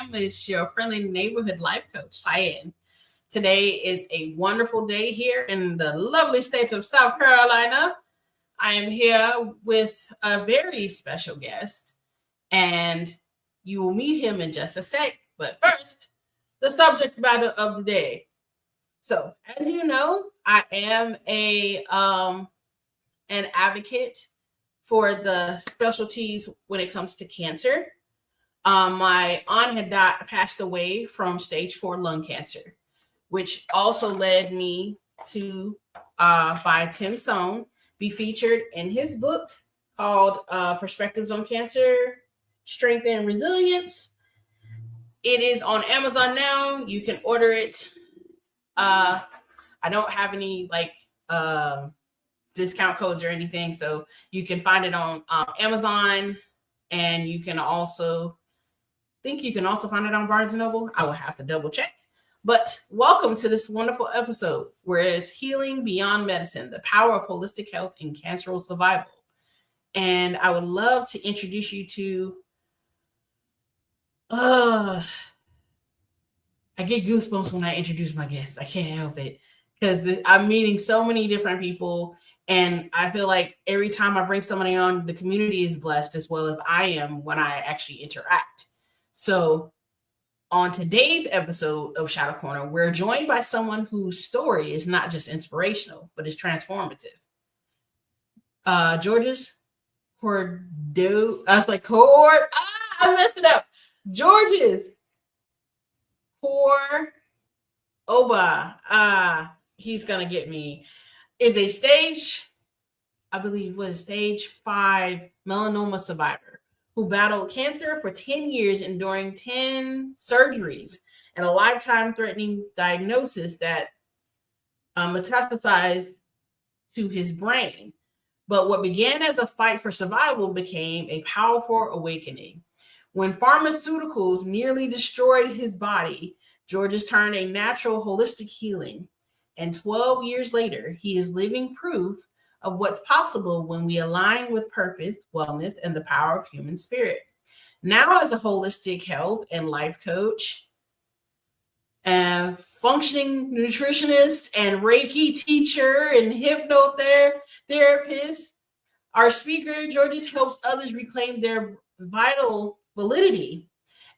am is your friendly neighborhood life coach, Sayen. Today is a wonderful day here in the lovely state of South Carolina. I am here with a very special guest, and you will meet him in just a sec. But first, the subject matter of the day. So, as you know, I am an advocate for the specialties when it comes to cancer. My aunt had passed away from stage 4 lung cancer, which also led me to by Tim Sohn be featured in his book called Perspectives on Cancer, Strength and Resilience. It is on Amazon now. You can order it. I don't have any discount codes or anything, so you can find it on Amazon, and you can also find it on Barnes & Noble. I will have to double check. But welcome to this wonderful episode, where it's Healing Beyond Medicine, the Power of Holistic Health in Cancer Survival. And I would love to introduce you to, I get goosebumps when I introduce my guests. I can't help it, because I'm meeting so many different people, and I feel like every time I bring somebody on, the community is blessed as well as I am when I actually interact. So on today's episode of Shadow Corner, we're joined by someone whose story is not just inspirational, but is transformative. Georges Cordoba. I was like, I messed it up. Georges Cordoba. He's going to get me. Is a stage 5 melanoma survivor who battled cancer for 10 years, enduring 10 surgeries and a lifetime-threatening diagnosis that metastasized to his brain. But what began as a fight for survival became a powerful awakening. When pharmaceuticals nearly destroyed his body, Georges turned a natural holistic healing. And 12 years later, he is living proof of what's possible when we align with purpose, wellness, and the power of human spirit. Now, as a holistic health and life coach, functioning nutritionist, and Reiki teacher, and hypnotherapist, our speaker, Georges, helps others reclaim their vital validity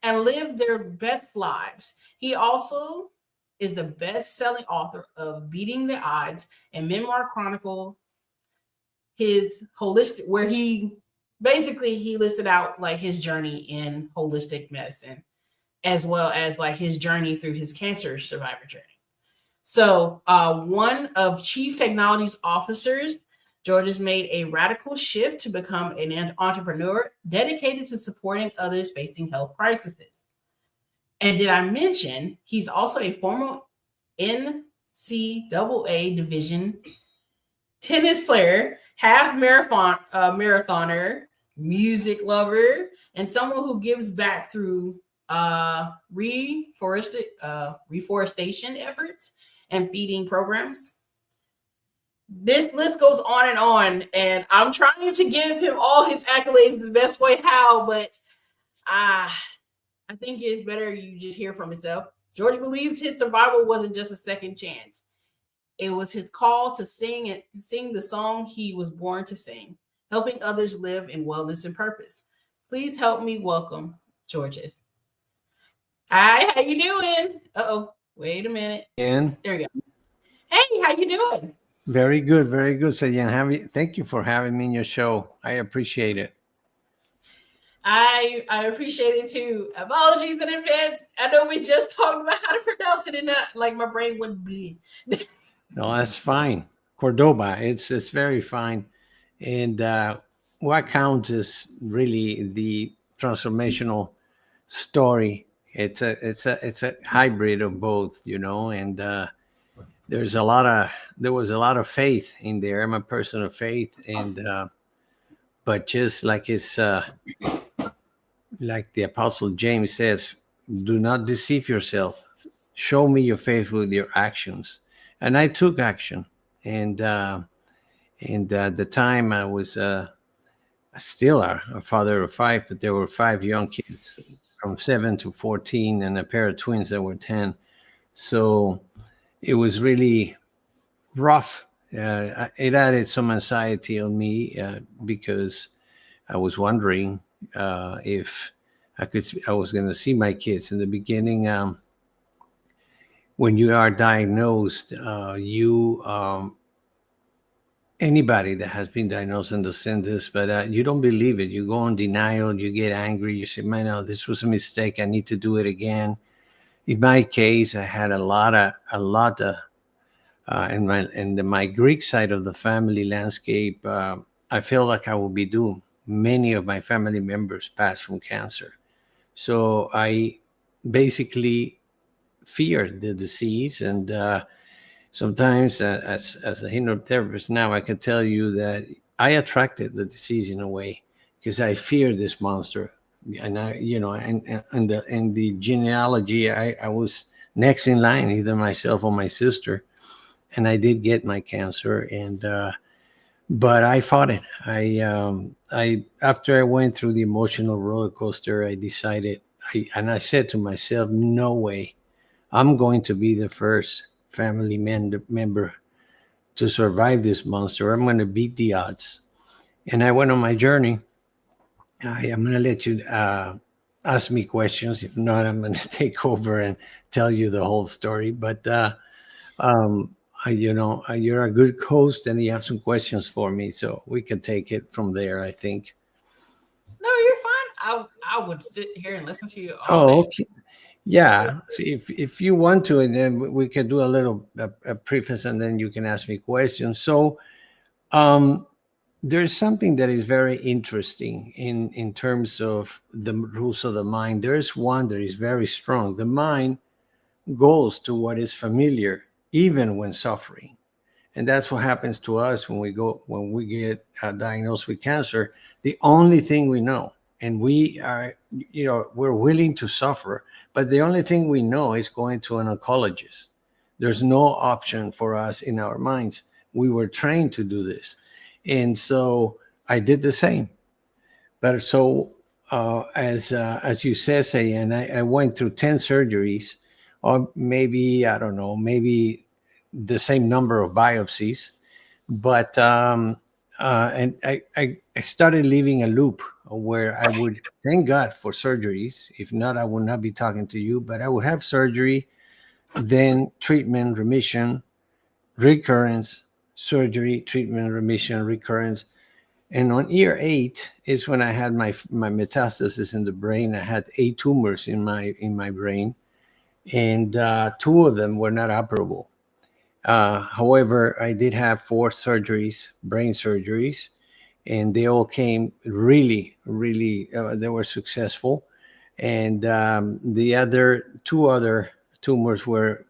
and live their best lives. He also is the best-selling author of Beating the Odds and Memoir Chronicle, his holistic, where he listed out like his journey in holistic medicine, as well as like his journey through his cancer survivor journey. So one of Chief Technologies Officers, Georges made a radical shift to become an entrepreneur dedicated to supporting others facing health crises. And did I mention he's also a former NCAA division tennis player, half marathoner, music lover, and someone who gives back through reforestation efforts and feeding programs. This list goes on, and I'm trying to give him all his accolades the best way how, but I think it's better you just hear from himself. George believes his survival wasn't just a second chance. It was his call to sing the song he was born to sing, helping others live in wellness and purpose. Please help me welcome Georges. Hi, how you doing? Wait a minute. And there we go. Hey, how you doing? Very good, Sayen. Thank you for having me in your show. I appreciate it. I appreciate it too. Apologies in advance. I know we just talked about how to pronounce it, and my brain wouldn't bleed. No, that's fine. Cordoba, it's very fine. And what counts is really the transformational story. It's a hybrid of both, and there was a lot of faith in there. I'm a person of faith, and but just like it's like the Apostle James says, do not deceive yourself. Show me your faith with your actions. And I took action. And at the time I was still a father of 5, but there were 5 young kids. from 7 to 14, and a pair of twins that were 10. So it was really rough. It added some anxiety on me because I was wondering if I was going to see my kids in the beginning. When you are diagnosed, you anybody that has been diagnosed understands this, but you don't believe it. You go on denial. You get angry. You say, "Man, no, this was a mistake. I need to do it again." In my case, I had a lot of in my Greek side of the family landscape. I feel like I will be doomed. Many of my family members passed from cancer, so I basically feared the disease. And sometimes, as a hypnotherapist now, I can tell you that I attracted the disease in a way because I feared this monster. And and the genealogy, I was next in line, either myself or my sister, and I did get my cancer. And but I fought it. I After I went through the emotional roller coaster, I decided, I said to myself, no way, I'm going to be the first family member to survive this monster. I'm going to beat the odds. And I went on my journey. I am going to let you ask me questions. If not, I'm going to take over and tell you the whole story. But um, you're a good host, and you have some questions for me, so we can take it from there, I think. No, you're fine. I would sit here and listen to you all Oh, day. okay. Yeah. So if you want to, and then we can do a little a preface, and then you can ask me questions. So um, there's something that is very interesting in terms of the rules of the mind. There's one that is very strong. The mind goes to what is familiar, even when suffering. And that's what happens to us when we get diagnosed with cancer. The only thing we know, and we are, we're willing to suffer, but the only thing we know is going to an oncologist. There's no option for us in our minds. We were trained to do this. And so I did the same. But so, as you say, and I went through 10 surgeries, or maybe, I don't know, maybe the same number of biopsies. But and I started living a loop where I would thank God for surgeries. If not, I would not be talking to you. But I would have surgery, then treatment, remission, recurrence, surgery, treatment, remission, recurrence. And on year 8 is when I had my metastasis in the brain. I had 8 tumors in my brain, and 2 of them were not operable. However, I did have 4 surgeries, brain surgeries, and they all came really, really. They were successful, and the other 2 other tumors were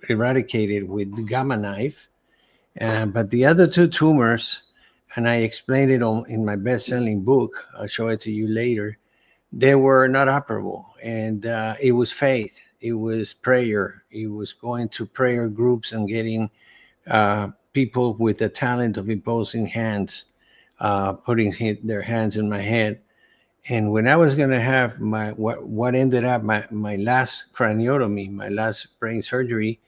eradicated with the gamma knife. But the other 2 tumors, and I explained it in my best-selling book. I'll show it to you later. They were not operable, and it was faith, it was prayer, it was going to prayer groups and getting people with the talent of imposing hands, putting their hands in my head. And when I was going to have what ended up my last craniotomy, my last brain surgery,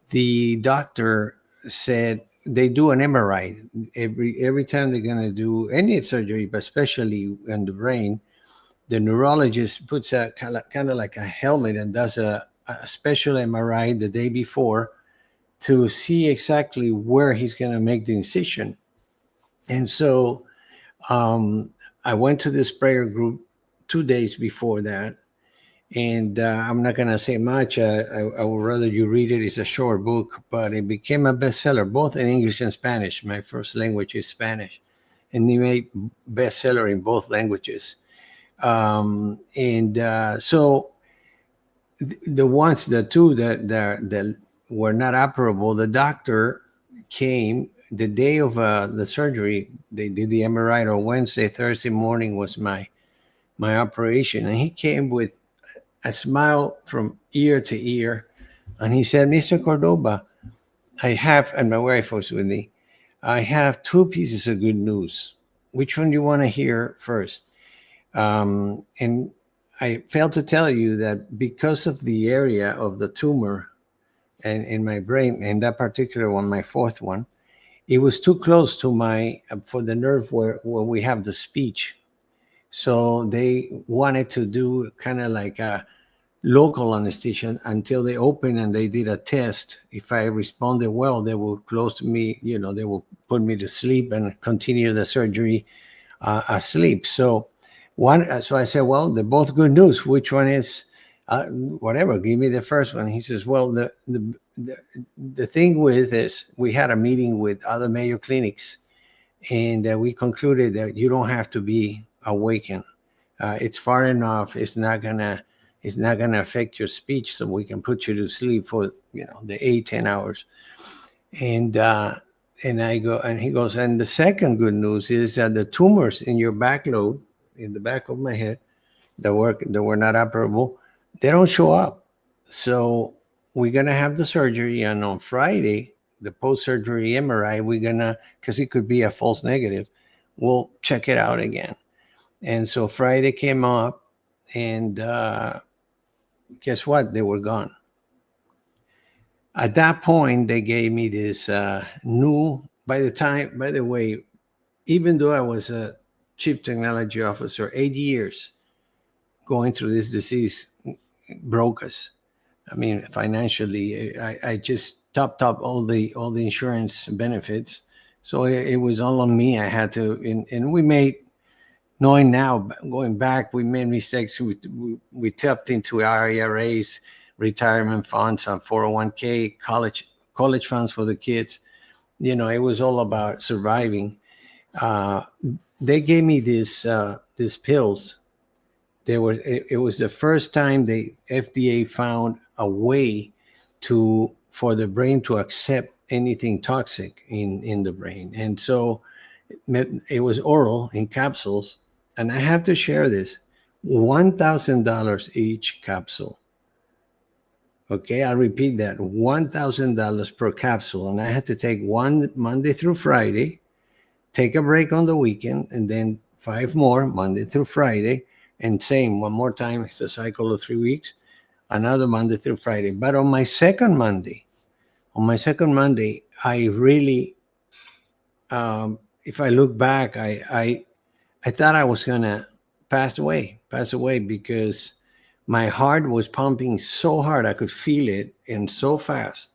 the doctor said they do an MRI every time they're going to do any surgery, but especially in the brain. The neurologist puts a kind of like a helmet and does a special MRI the day before to see exactly where he's going to make the incision. And so um, I went to this prayer group 2 days before that. And I'm not going to say much. I would rather you read it. It's a short book, but it became a bestseller, both in English and Spanish. My first language is Spanish. And he made bestseller in both languages. And so the 2 that were not operable, the doctor came the day of the surgery. They did the MRI on Wednesday. Thursday morning was my operation, and he came with a smile from ear to ear, and he said, "Mr. Cordoba, I have," and my wife was with me, "I have 2 pieces of good news. Which one do you want to hear first?" And I failed to tell you that because of the area of the tumor and in my brain, and that particular one, my fourth one, it was too close to my for the nerve where we have the speech. So they wanted to do kind of like a local anesthesia until they opened and they did a test. If I responded well, they will close me, they will put me to sleep and continue the surgery asleep. So I said, well, they're both good news. Which one is whatever? Give me the first one. He says, well, the thing with this, we had a meeting with other Mayo clinics, and we concluded that you don't have to be awakened. It's far enough. It's not gonna affect your speech, so we can put you to sleep for the 8-10 hours. And I go, and he goes, and the second good news is that the tumors in your back lobe, in the back of my head, that were not operable, they don't show up. So we're gonna have the surgery, and on Friday, the post-surgery MRI, we're gonna, because it could be a false negative, we'll check it out again. And so Friday came up, and guess what? They were gone. At that point, they gave me this new. By the way, even though I was a chief technology officer, 8 years going through this disease broke us. I mean, financially, I just topped up all the insurance benefits, so it was all on me. I had to, and we made, knowing now, going back, we made mistakes. We tapped into IRAs, retirement funds, 401k, college funds for the kids. It was all about surviving. They gave me these pills. It was the first time the FDA found a way for the brain to accept anything toxic in the brain. And so it was oral in capsules. And I have to share this, $1,000 each capsule. Okay, I'll repeat that, $1,000 per capsule. And I had to take one Monday through Friday, take a break on the weekend, and then 5 more Monday through Friday. And same one more time, it's a cycle of 3 weeks, another Monday through Friday. But on my second Monday, I really, if I look back, I thought I was gonna pass away because my heart was pumping so hard, I could feel it, and so fast.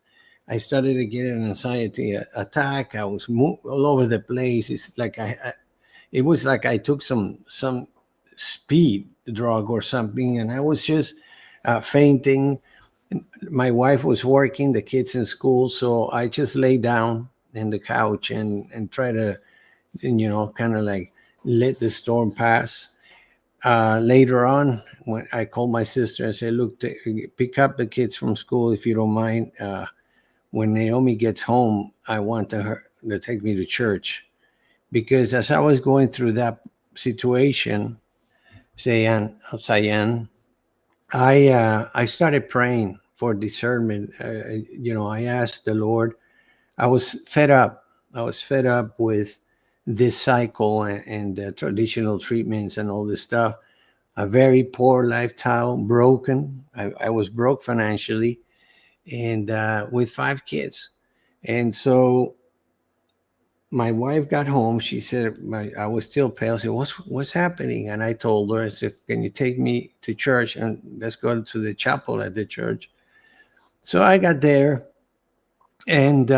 I started to get an anxiety attack. I was all over the place. It's like it was like I took some speed drug or something, and I was just fainting. My wife was working, the kids in school, so I just lay down in the couch and try to, kind of like let the storm pass. Later on, when I called my sister and said, look, pick up the kids from school if you don't mind. When Naomi gets home, I want her to take me to church. Because as I was going through that situation, Sayen, I started praying for discernment. I asked the Lord. I was fed up. With this cycle and the traditional treatments and all this stuff. A very poor lifestyle, broken. I was broke financially, and with 5 kids. And so my wife got home. She said, I was still pale. I said, what's happening? And I told her, I said, can you take me to church and let's go to the chapel at the church? So I got there, and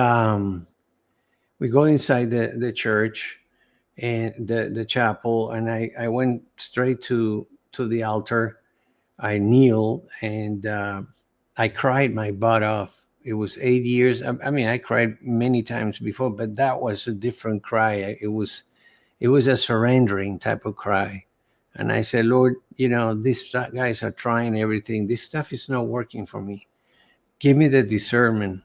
we go inside the church and the chapel, and I went straight to the altar. I kneeled, and I cried my butt off. It was 8 years. I mean, I cried many times before, but that was a different cry. It was a surrendering type of cry. And I said, Lord, these guys are trying everything. This stuff is not working for me. Give me the discernment.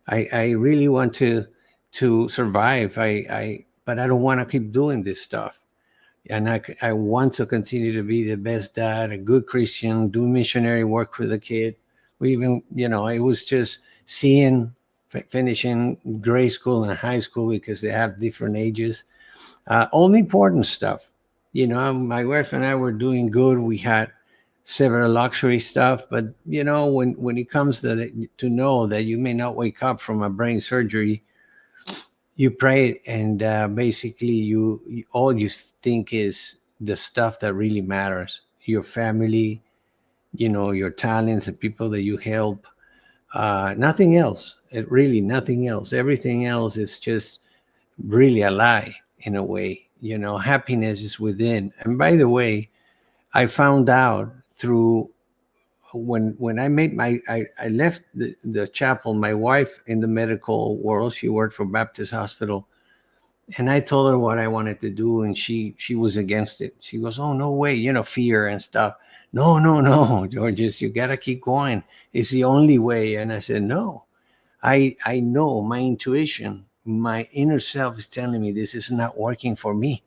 I really want to survive. But I don't want to keep doing this stuff. And I want to continue to be the best dad, a good Christian, do missionary work for the kid. We even, it was just finishing grade school and high school, because they have different ages. All important stuff. My wife and I were doing good. We had several luxury stuff. But when it comes to know that you may not wake up from a brain surgery, you pray, and basically all you think is the stuff that really matters: your family, your talents, the people that you help. Nothing else. Really nothing else. Everything else is just really a lie in a way. Happiness is within. And by the way, I found out through when I made I left the chapel. My wife in the medical world, she worked for Baptist Hospital, and I told her what I wanted to do, and she was against it. She goes, "Oh, no way," fear and stuff. No, no, no, Georges, you gotta keep going. It's the only way. And I said, no, I know my intuition, my inner self is telling me this is not working for me.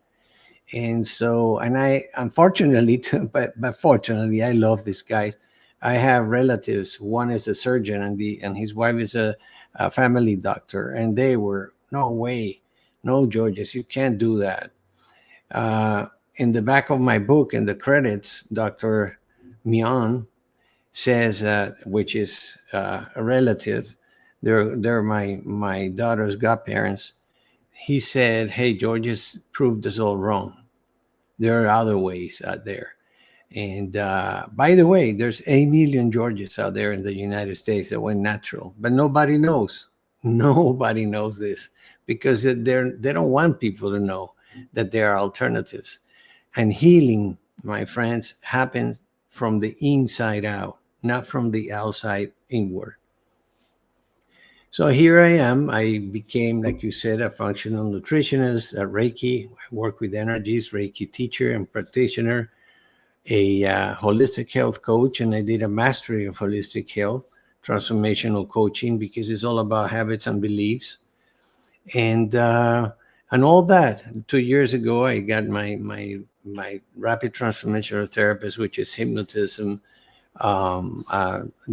And so, and I unfortunately, but fortunately, I love this guy. I have relatives. One is a surgeon, and his wife is a family doctor, and they were, no way, no, Georges, you can't do that. Uh, in the back of my book, in the credits, Dr. Mian says, which is a relative, they're my daughter's godparents. He said, "Hey, Georges proved us all wrong. There are other ways out there." And by the way, there's 8 million Georges out there in the United States that went natural, but nobody knows. Nobody knows this because they don't want people to know that there are alternatives. And healing, my friends, happens from the inside out, not from the outside inward. So here I am. I became, like you said, a functional nutritionist, a Reiki. I work with energies, Reiki teacher and practitioner, a holistic health coach, and I did a mastery of holistic health, transformational coaching, because it's all about habits and beliefs, and all that. 2 years ago, I got my rapid transformational therapist, which is hypnotism,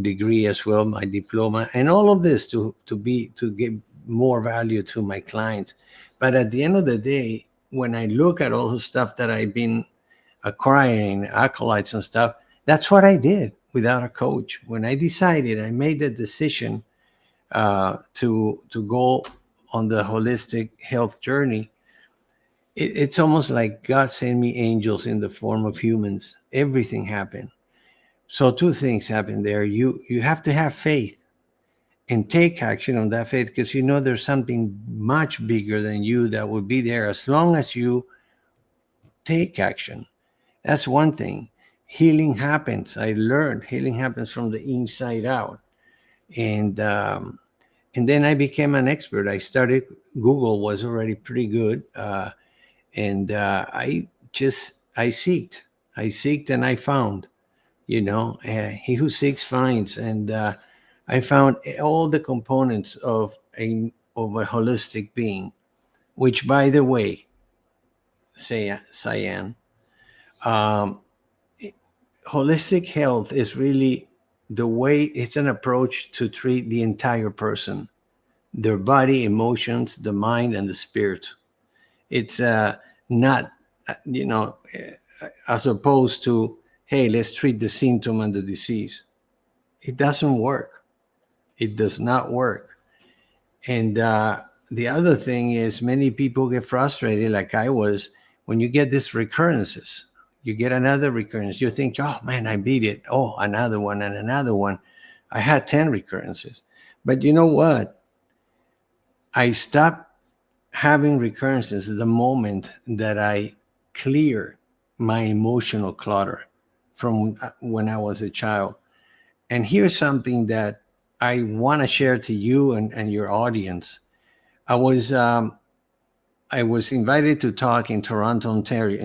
degree as well, my diploma, and all of this to give more value to my clients. But at the end of the day, when I look at all the stuff that I've been acquiring, acolytes and stuff, that's what I did without a coach. When I decided, I made the decision to go on the holistic health journey. It's almost like God sent me angels in the form of humans. Everything happened. So two things happen there. You have to have faith and take action on that faith, because there's something much bigger than you that will be there as long as you take action. That's one thing. Healing happens. I learned healing happens from the inside out, and then I became an expert. I started. Google was already pretty good, and I seeked, and I found. He who seeks finds, and I found all the components of a holistic being. Which, by the way, say Cyan, um, holistic health is really the way. It's an approach to treat the entire person, their body, emotions, the mind, and the spirit. It's not, as opposed to, hey, let's treat the symptom and the disease. It doesn't work. It does not work. And the other thing is, many people get frustrated, like I was, when you get these recurrences. You get another recurrence. You think, oh man, I beat it. Oh, another one and another one. I had 10 recurrences. But you know what? I stopped having recurrences the moment that I clear my emotional clutter from when I was a child. And here's something that I want to share to you and your audience. I was I was invited to talk in Toronto, Ontario,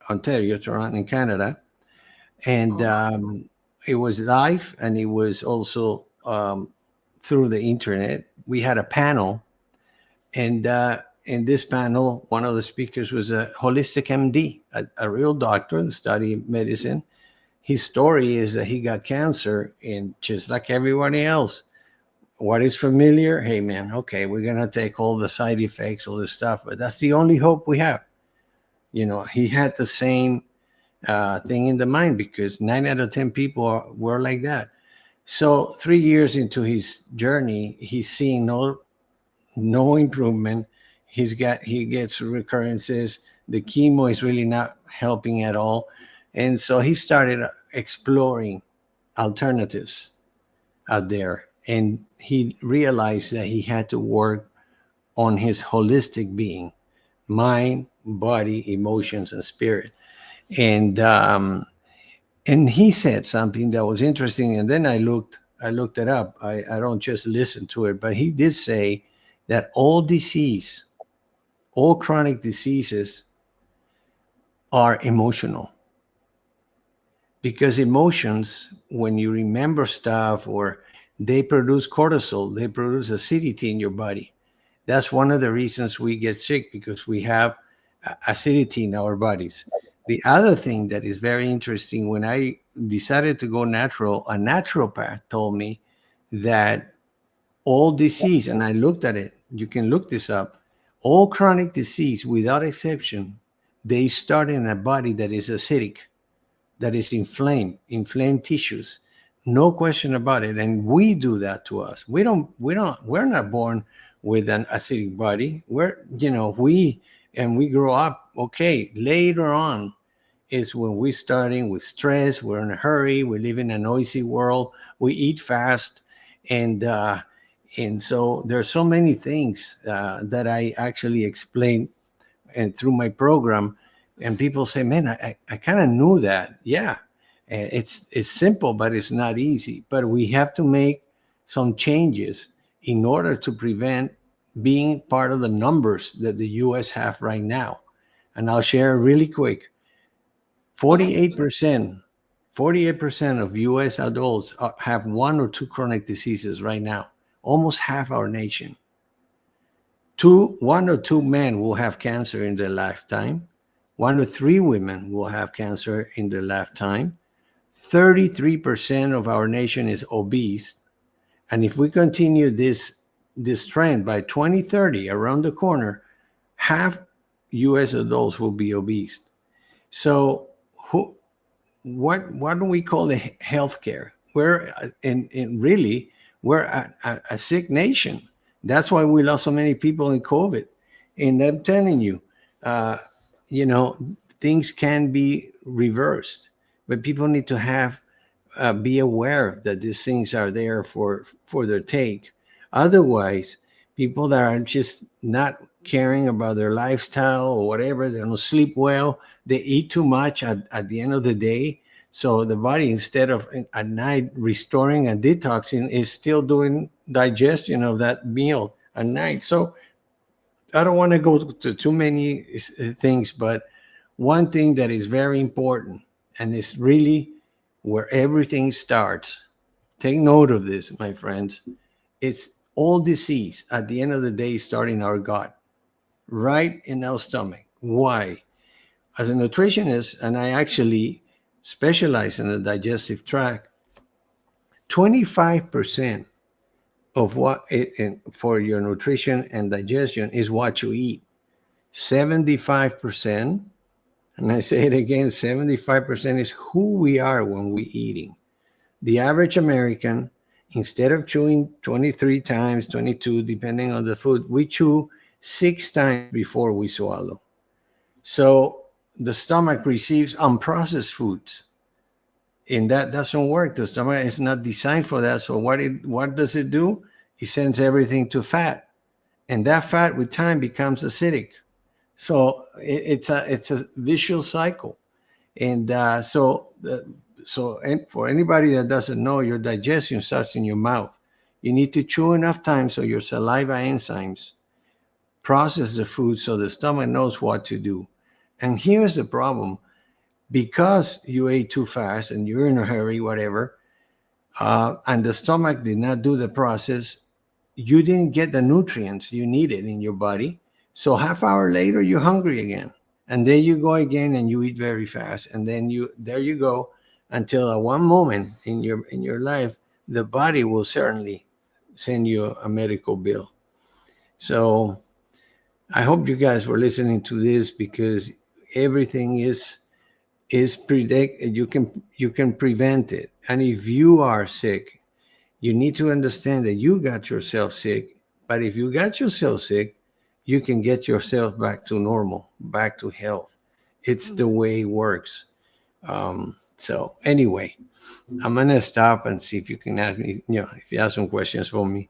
Ontario, Toronto, in Canada, and Awesome. it was live, and it was also through the internet. We had a panel, and in this panel, one of the speakers was a holistic MD, a real doctor that studied medicine. His story is that he got cancer, and just like everybody else, what is familiar? Hey, man, okay, we're going to take all the side effects, all this stuff, but that's the only hope we have. He had the same thing in the mind, because 9 out of 10 people were like that. So 3 years into his journey, he's seeing no improvement. He gets recurrences. The chemo is really not helping at all, and so he started exploring alternatives out there, and he realized that he had to work on his holistic being, mind, body, emotions, and spirit. And he said something that was interesting, and then I looked it up. I don't just listen to it, but he did say that all chronic diseases are emotional, because emotions, when you remember stuff, or they produce cortisol, they produce acidity in your body. That's one of the reasons we get sick, because we have acidity in our bodies. The other thing that is very interesting, when I decided to go natural, a naturopath told me that all disease, and I looked at it, you can look this up, all chronic disease, without exception, they start in a body that is acidic, that is inflamed tissues. No question about it. And we do that to us. We're not born with an acidic body. We grow up, okay. Later on is when we're starting with stress, we're in a hurry, we live in a noisy world, we eat fast. And so there's so many things that I actually explain and through my program, and people say, man, I kind of knew that. Yeah. It's simple, but it's not easy. But we have to make some changes in order to prevent being part of the numbers that the US have right now. And I'll share really quick. Okay. 48%, 48% of US adults have one or two chronic diseases right now. Almost half our nation. One or two men will have cancer in their lifetime. 1 or 3 women will have cancer in their lifetime. 33% of our nation is obese. And if we continue this trend, by 2030, around the corner, half US adults will be obese. So what do we call the healthcare? We're in really, we're a sick nation. That's why we lost so many people in COVID. And I'm telling you, uh, you know, things can be reversed, but people need to be aware that these things are there for their take. Otherwise, people that are just not caring about their lifestyle or whatever, they don't sleep well, they eat too much at the end of the day. So the body, instead of at night restoring and detoxing, is still doing digestion of that meal at night. So I don't want to go to too many things, but one thing that is very important, and is really where everything starts, take note of this, my friends. It's all disease at the end of the day start in our gut, right in our stomach. Why? As a nutritionist, and I actually specialize in the digestive tract, 25% of for your nutrition and digestion is what you eat. 75%, and I say it again, 75% is who we are when we're eating. The average American, instead of chewing 23 times, 22, depending on the food, we chew 6 times before we swallow. So the stomach receives unprocessed foods, and that doesn't work. The stomach is not designed for that. So what does it do? It sends everything to fat, and that fat with time becomes acidic. So it's a vicious cycle. And and for anybody that doesn't know, your digestion starts in your mouth. You need to chew enough time so your saliva enzymes process the food, so the stomach knows what to do. And here's the problem: because you ate too fast and you're in a hurry, whatever, and the stomach did not do the process, you didn't get the nutrients you needed in your body. So half hour later, you're hungry again. And there you go again, and you eat very fast. And then there you go, until at one moment in your life, the body will certainly send you a medical bill. So I hope you guys were listening to this, because everything is is predict. You can prevent it. And if you are sick, you need to understand that you got yourself sick. But if you got yourself sick, you can get yourself back to normal, back to health. It's the way it works. So anyway, I'm gonna stop and see if you can ask me. If you have some questions for me.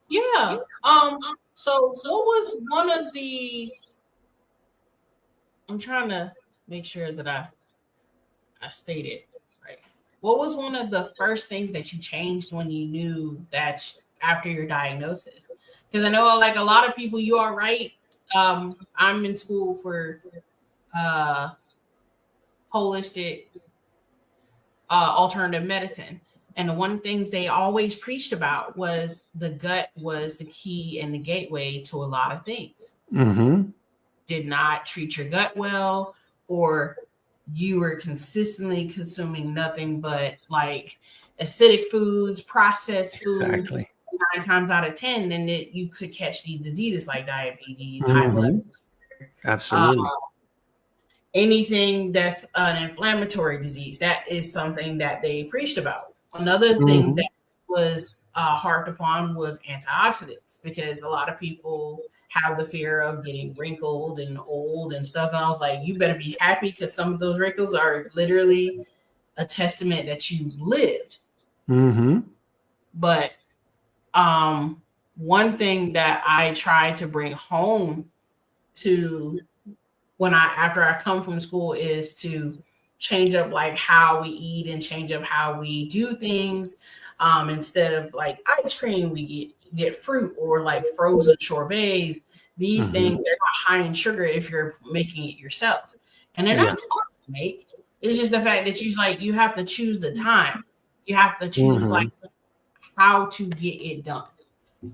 Yeah. So what was one of the I'm trying to make sure that I stated right. What was one of the first things that you changed when you knew that after your diagnosis? Because I know like a lot of people, you are right. I'm in school for uh holistic alternative medicine. And the one things they always preached about was the gut was the key and the gateway to a lot of things. Mm-hmm. Did not treat your gut well, or you were consistently consuming nothing but like acidic foods, processed food, Exactly. 9 times out of 10, then you could catch these diseases like diabetes, high blood Mm-hmm. uh, Absolutely. anything that's an inflammatory disease. That is something that they preached about. Another thing Mm-hmm. that was harped upon was antioxidants, because a lot of people have the fear of getting wrinkled and old and stuff. And I was like, you better be happy, because some of those wrinkles are literally a testament that you've lived. Mm-hmm. But one thing that I try to bring home to when after I come from school is to change up like how we eat and change up how we do things. Instead of like ice cream, we get fruit or like frozen sorbets. These Mm-hmm. things, they're not high in sugar if you're making it yourself, and they're not Yeah. hard to make. It's just the fact that you have to choose the time. You have to choose like Mm-hmm. how to get it done.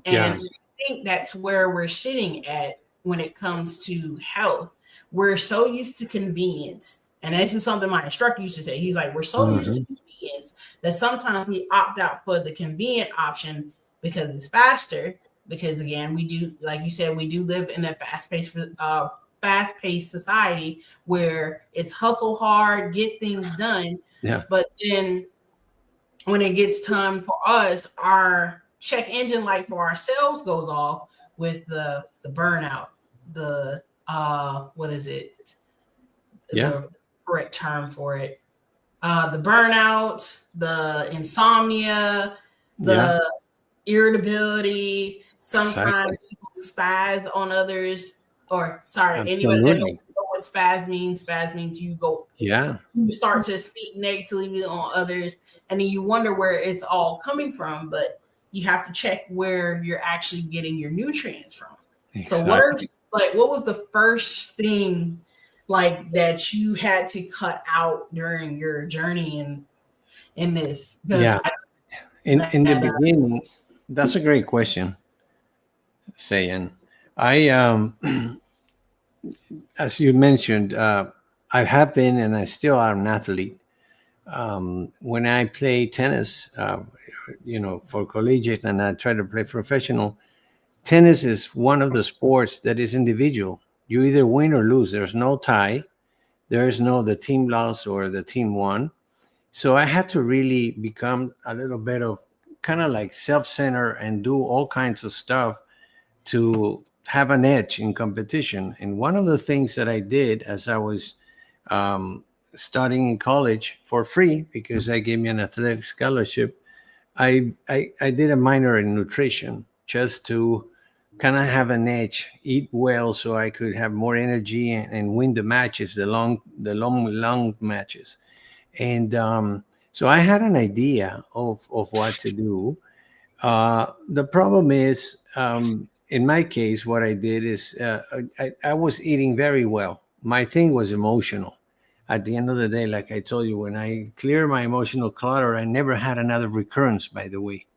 And Yeah. I think that's where we're sitting at when it comes to health. We're so used to convenience. And this is something my instructor used to say. He's like, we're so used to Mm-hmm. convenience that sometimes we opt out for the convenient option because it's faster. Because again, we do, like you said, we do live in a fast-paced society where it's hustle hard, get things done. Yeah. But then when it gets time for us, our check engine light for ourselves goes off with the burnout, the what is it? Yeah. The correct term for it. The burnout, the insomnia, Yeah. the irritability. Exactly. Sometimes people spaz on others, or sorry, anybody that knows Absolutely. what spaz means Yeah. you start to speak negatively on others, and then you wonder where it's all coming from. But you have to check where you're actually getting your nutrients from. So Exactly. what was the first thing like that you had to cut out during your journey in this? Because Yeah. In the that beginning, that's a great question, Sayan. I as you mentioned, I have been and I still am an athlete. When I play tennis, for collegiate, and I try to play professional, tennis is one of the sports that is individual. You either win or lose. There's no tie. There is no the team lost or the team won. So I had to really become a little bit of kind of like self-centered and do all kinds of stuff to have an edge in competition. And one of the things that I did as I was um, studying in college for free, because they gave me an athletic scholarship, I did a minor in nutrition just to kind of have an edge, eat well, so I could have more energy and win the matches, the long matches. And so I had an idea of what to do. The problem is, in my case, what I did is I was eating very well. My thing was emotional. At the end of the day, like I told you, when I clear my emotional clutter, I never had another recurrence, by the way.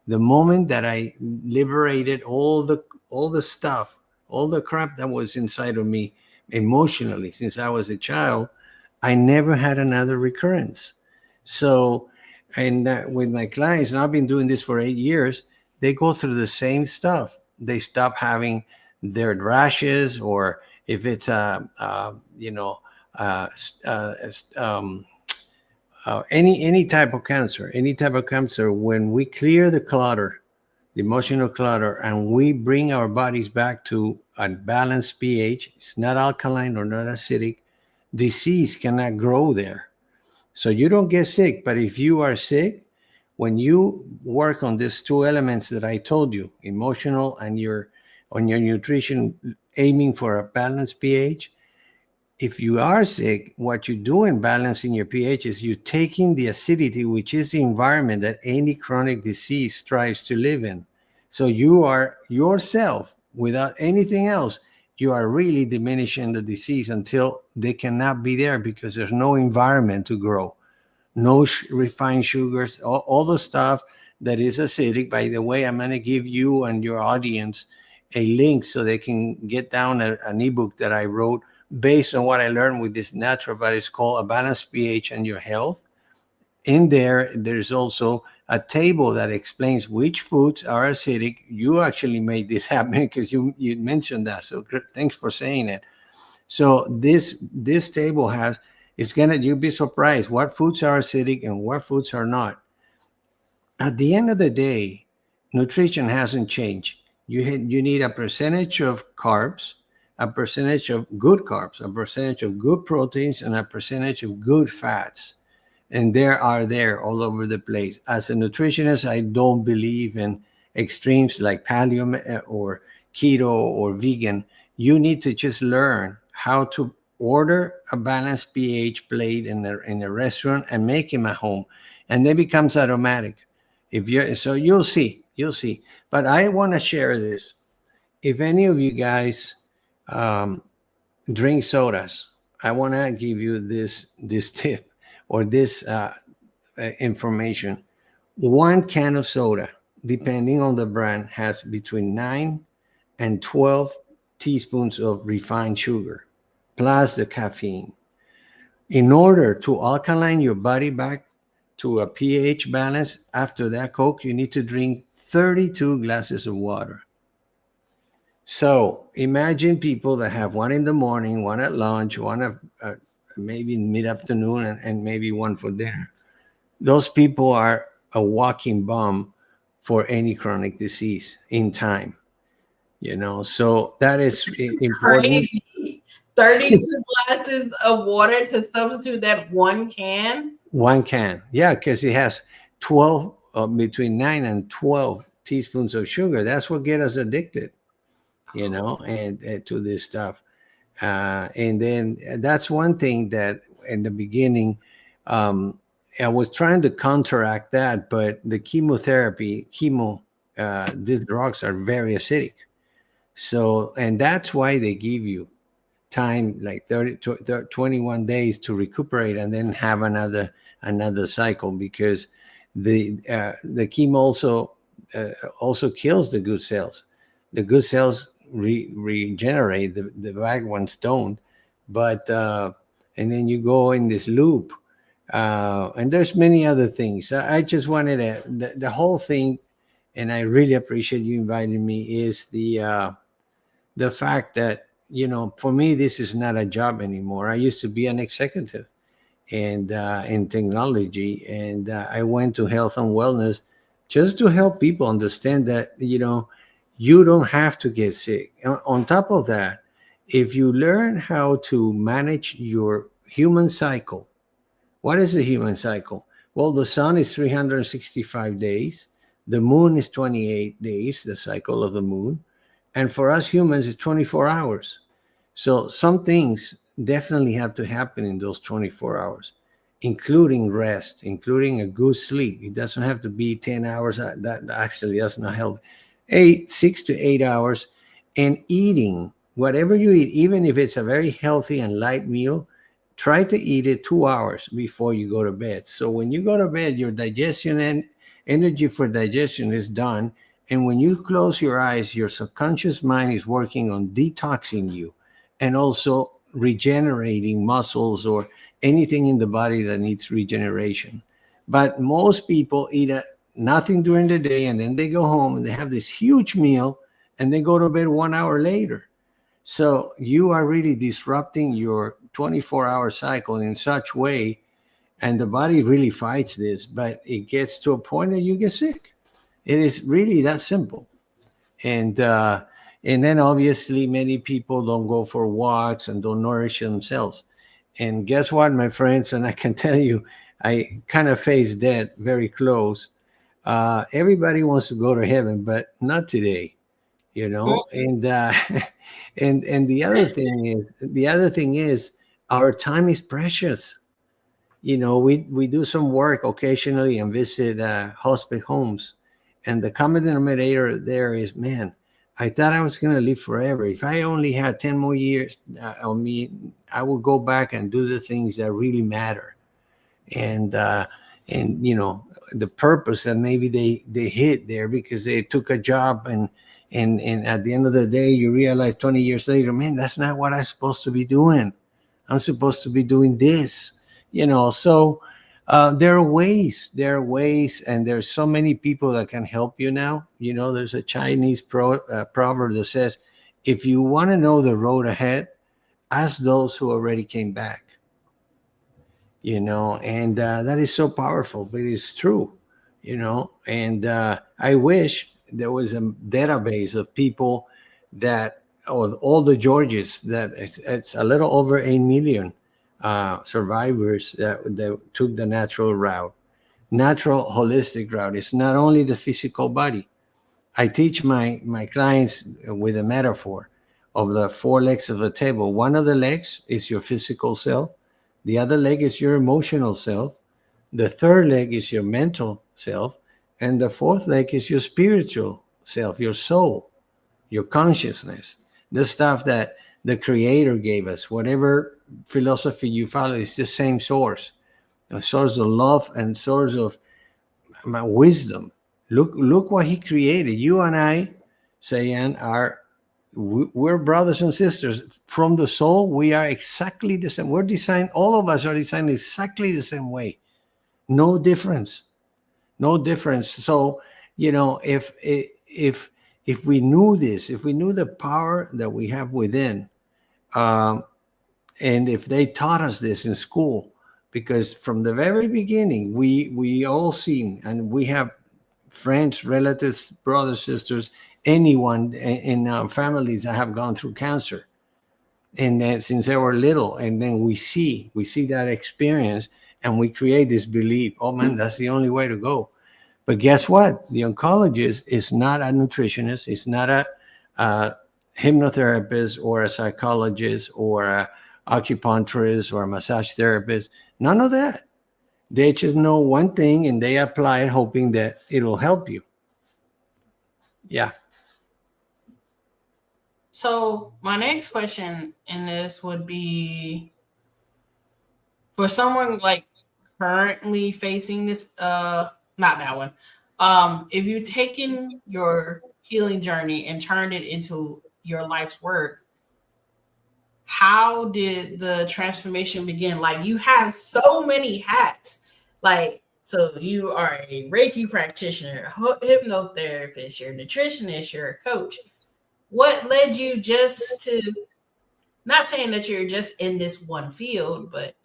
The moment that I liberated all the stuff, all the crap that was inside of me emotionally since I was a child, I never had another recurrence. So, and with my clients, and I've been doing this for 8 years, they go through the same stuff. They stop having their rashes, or if it's any type of cancer, when we clear the clutter, the emotional clutter, and we bring our bodies back to a balanced pH, it's not alkaline or not acidic, disease cannot grow there. So you don't get sick. But if you are sick, when you work on these two elements that I told you, emotional and your on your nutrition, aiming for a balanced pH, if you are sick, what you do in balancing your pH is you taking the acidity, which is the environment that any chronic disease strives to live in. So you are yourself, without anything else, you are really diminishing the disease until they cannot be there because there's no environment to grow. No refined sugars, all the stuff that is acidic. By the way, I'm going to give you and your audience a link so they can get down an ebook that I wrote based on what I learned with this naturopath. It's called A Balanced pH and Your Health. In there, there's also a table that explains which foods are acidic. You actually made this happen because you mentioned that. So thanks for saying it. So this table has, you'll be surprised what foods are acidic and what foods are not. At the end of the day, nutrition hasn't changed. You need a percentage of carbs, a percentage of good carbs, a percentage of good proteins, and a percentage of good fats. And there all over the place. As a nutritionist, I don't believe in extremes like paleo or keto or vegan. You need to just learn how to order a balanced pH plate in a restaurant and make them at home, and then becomes automatic. If you so you'll see. But I want to share this. If any of you guys um, drink sodas, I want to give you this tip or this information. One can of soda, depending on the brand, has between 9 and 12 teaspoons of refined sugar, plus the caffeine. In order to alkaline your body back to a pH balance after that Coke, you need to drink 32 glasses of water. So imagine people that have one in the morning, one at lunch, one at maybe in mid-afternoon, and maybe one for dinner. Those people are a walking bomb for any chronic disease in time. So that is It's important. crazy. 32 glasses of water to substitute that one can. One can, yeah, because it has 12, between 9 and 12 teaspoons of sugar. That's what get us addicted, and to this stuff. And then that's one thing that in the beginning, I was trying to counteract that, but the these drugs are very acidic. So, and that's why they give you time like 30 to 21 days to recuperate and then have another cycle, because the chemo also kills the good cells. The good cells regenerate, the bad ones don't. But and then you go in this loop, and there's many other things. I just wanted the whole thing, and I really appreciate you inviting me, is the fact that, for me, this is not a job anymore. I used to be an executive and in technology, and I went to health and wellness just to help people understand that, you don't have to get sick. On top of that, if you learn how to manage your human cycle. What is the human cycle? Well, the sun is 365 days. The moon is 28 days, the cycle of the moon. And for us humans, it's 24 hours. So some things definitely have to happen in those 24 hours, including rest, including a good sleep. It doesn't have to be 10 hours. That actually does not help. 6 to 8 hours. And eating, whatever you eat, even if it's a very healthy and light meal, try to eat it 2 hours before you go to bed. So when you go to bed, your digestion and energy for digestion is done. And when you close your eyes, your subconscious mind is working on detoxing you and also regenerating muscles or anything in the body that needs regeneration. But most people eat nothing during the day, and then they go home and they have this huge meal and they go to bed 1 hour later. So you are really disrupting your 24-hour cycle in such way, and the body really fights this, but it gets to a point that you get sick. It is really that simple. And and then obviously many people don't go for walks and don't nourish themselves. And guess what, my friends? And I can tell you, I kind of face that very close. Everybody wants to go to heaven, but not today, you know. And and the other thing is our time is precious. You know, we do some work occasionally and visit hospice homes, and the common denominator there is, man, I thought I was going to live forever. If I only had 10 more years on me, I would go back and do the things that really matter. And you know, the purpose that maybe they hit there because they took a job, and at the end of the day you realize 20 years later, man, that's not what I'm supposed to be doing. I'm supposed to be doing this, you know. So there are ways, and there's so many people that can help you now. You know, there's a Chinese proverb that says, if you want to know the road ahead, ask those who already came back. You know, and that is so powerful, but it's true. You know, and I wish there was a database of people that, of all the Georges, that it's a little over 8 million survivors that took the natural holistic route. It's not only the physical body. I teach my clients with a metaphor of the four legs of the table. One of the legs is your physical self, the other leg is your emotional self, the third leg is your mental self, and the fourth leg is your spiritual self, your soul, your consciousness, the stuff that the creator gave us. Whatever philosophy you follow, is the same source, a source of love and source of my wisdom. Look what he created. You and I, Sayan, we're brothers and sisters from the soul. We are exactly the same. We're designed. All of us are designed exactly the same way. No difference. No difference. So, you know, if we knew this, if we knew the power that we have within, um, and if they taught us this in school, because from the very beginning we all seen, and we have friends, relatives, brothers, sisters, anyone in our families that have gone through cancer, and then since they were little, and then we see that experience, and we create this belief, oh man, that's the only way to go. But guess what? The oncologist is not a nutritionist, it's not a hypnotherapist or a psychologist or a acupuncturist or a massage therapist. None of that. They just know one thing and they apply it hoping that it'll help you. Yeah. So my next question in this would be, for someone like currently facing this, not that one. If you've taken your healing journey and turned it into your life's work, how did the transformation begin? Like, you have so many hats. Like, so you are a Reiki practitioner, hypnotherapist, you're a nutritionist, you're a coach. What led you just to, not saying that you're just in this one field, but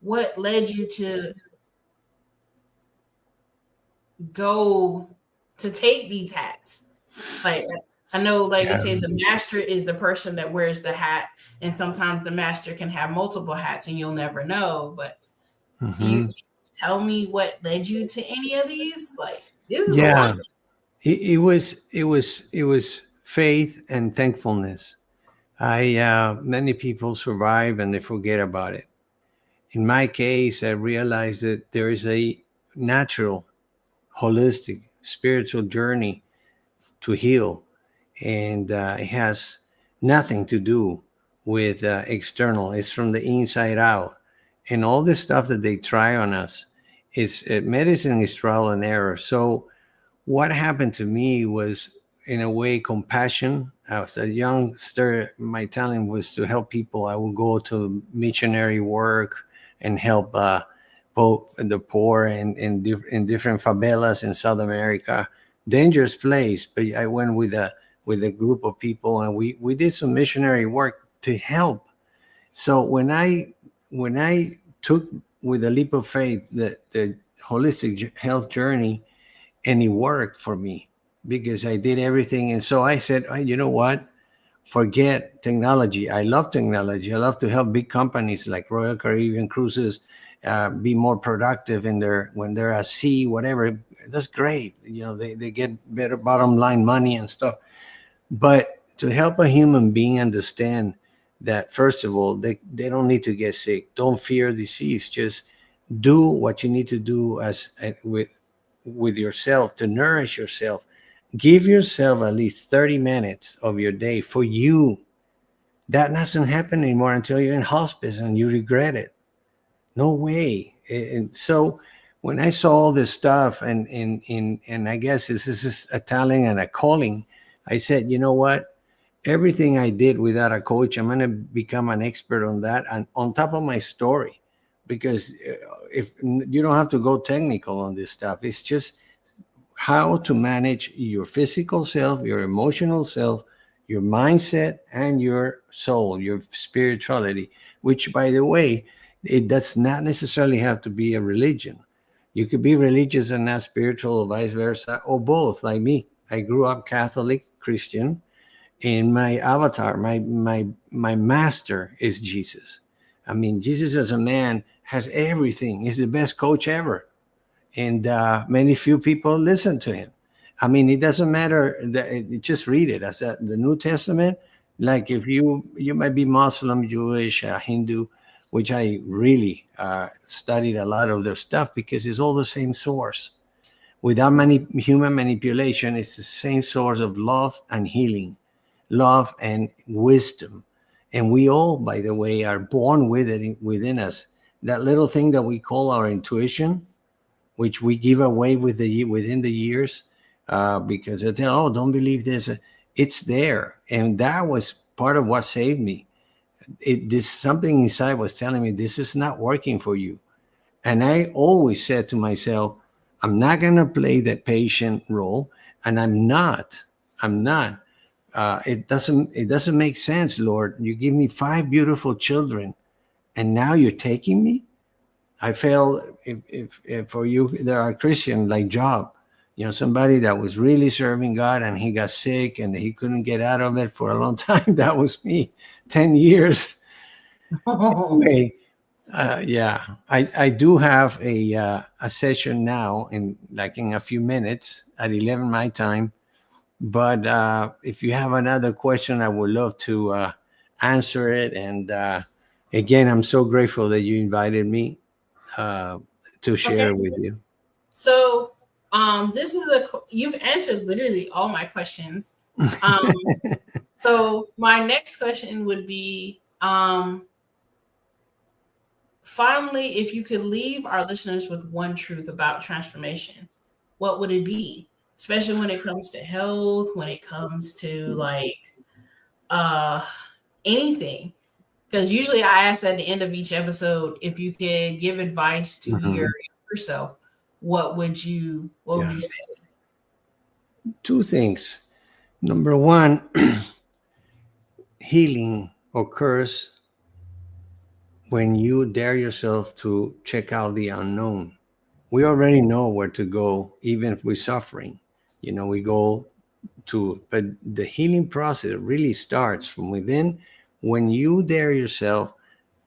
what led you to go to take these hats? Like, I know, like they Yeah. say, the master is the person that wears the hat, and sometimes the master can have multiple hats, and you'll never know. But you Hmm. tell me what led you to any of these? Like, this is a lot. Yeah. It was faith and thankfulness. I Many people survive and they forget about it. In my case, I realized that there is a natural, holistic, spiritual journey to heal, and it has nothing to do with external. It's from the inside out, and all this stuff that they try on us is medicine is trial and error. So what happened to me was, in a way, compassion. I was a youngster. My talent was to help people. I would go to missionary work and help both the poor and in different favelas in South America. Dangerous place, but I went with a group of people, and we did some missionary work to help. So when I took with a leap of faith the holistic health journey, and it worked for me because I did everything. And so I said, oh, you know what? Forget technology. I love technology. I love to help big companies like Royal Caribbean Cruises be more productive in their when they're at sea, whatever. That's great. They get better bottom line money and stuff. But to help a human being understand that, first of all, they don't need to get sick. Don't fear disease. Just do what you need to do with yourself to nourish yourself. Give yourself at least 30 minutes of your day for you. That doesn't happen anymore until you're in hospice and you regret it. No way. And so when I saw all this stuff and I guess this is a talent and a calling, I said, you know what? Everything I did without a coach, I'm going to become an expert on that and on top of my story. Because if you don't have to go technical on this stuff, it's just how to manage your physical self, your emotional self, your mindset, and your soul, your spirituality, which, by the way, it does not necessarily have to be a religion. You could be religious and not spiritual, or vice versa, or both, like me. I grew up Catholic, Christian, and my avatar, my master is Jesus. I mean, Jesus as a man has everything. He's the best coach ever, and many few people listen to him. I mean, it doesn't matter that just read it as the New Testament. Like if you might be Muslim, Jewish, Hindu, which I really studied a lot of their stuff because it's all the same source. Without human manipulation, it's the same source of love and healing, love and wisdom. And we all, by the way, are born with it within us. That little thing that we call our intuition, which we give away within the years, because they tell, oh, don't believe this. It's there, and that was part of what saved me. This something inside was telling me this is not working for you, and I always said to myself, I'm not gonna play the patient role, and I'm not. I'm not. It doesn't make sense, Lord. You give me 5 beautiful children, and now you're taking me. I felt if for you there are Christian like Job, somebody that was really serving God and he got sick and he couldn't get out of it for a long time. That was me, 10 years. Anyway, yeah, I do have a session now in a few minutes at 11 my time. But if you have another question, I would love to answer it. And again, I'm so grateful that you invited me uh, to Okay. share with you. So, this is you've answered literally all my questions. Um, so my next question would be, finally, if you could leave our listeners with one truth about transformation, what would it be? Especially when it comes to health, when it comes to like uh anything. Because usually I ask at the end of each episode if you could give advice to your Mhm. yourself, what would Yeah. you say? Two things. Number one, healing occurs when you dare yourself to check out the unknown. We already know where to go, even if we're suffering. We go but the healing process really starts from within when you dare yourself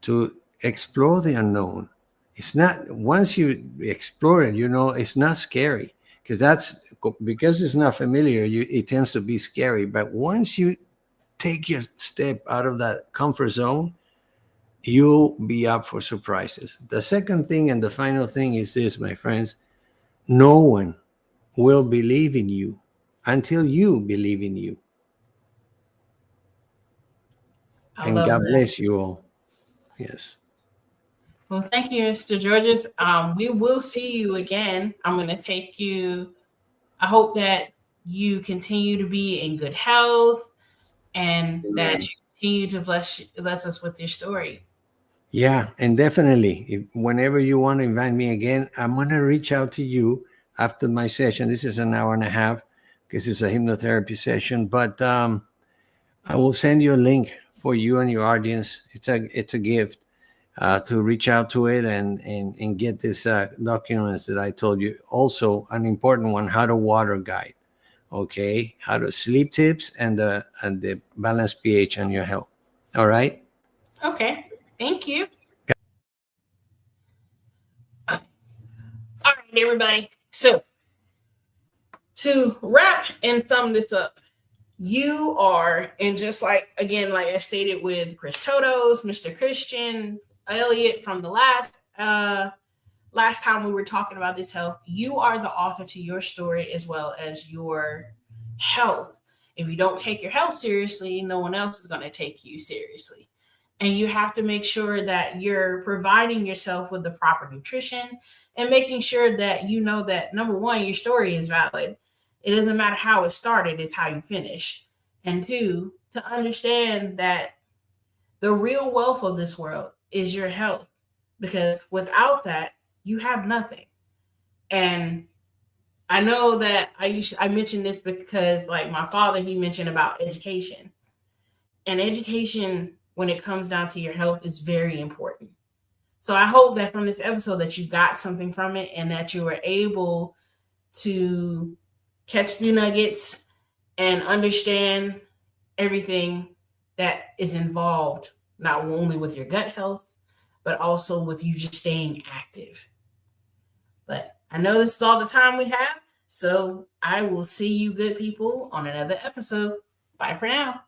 to explore the unknown. It's not, once you explore it, it's not scary because it's not familiar, it tends to be scary. But once you take your step out of that comfort zone, you'll be up for surprises. The second thing and the final thing is this, my friends: no one will believe in you until you believe in you. I And love God that. bless you all. Yes. Well, thank you, Mr. Georges. We will see you again. I'm going to take you. I hope that you continue to be in good health and that Amen. you continue to bless us with your story. Yeah, and definitely, whenever you want to invite me again, I'm going to reach out to you after my session. This is an hour and a half because it's a hypnotherapy session, but I will send you a link for you and your audience. It's a gift to reach out to it and get this documents that I told you. Also, an important one: how to water guide. Okay, how to sleep tips and the balanced pH on your health. All right. Okay. Thank you. All right, everybody. So to wrap and sum this up, you are, and just like again, like I stated with Chris Totos, Mr. Christian Elliott from the last time we were talking about this health, you are the author to your story as well as your health. If you don't take your health seriously, no one else is going to take you seriously. And you have to make sure that you're providing yourself with the proper nutrition and making sure that you know that, number one, your story is valid. It doesn't matter how it started, it's how you finish. And two, to understand that the real wealth of this world is your health, because without that, you have nothing. And I know that I mentioned this because, like, my father, he mentioned about education. And education, when it comes down to your health, is very important. So I hope that from this episode that you got something from it and that you were able to catch the nuggets and understand everything that is involved, not only with your gut health, but also with you just staying active. But I know this is all the time we have, so I will see you good people on another episode. Bye for now.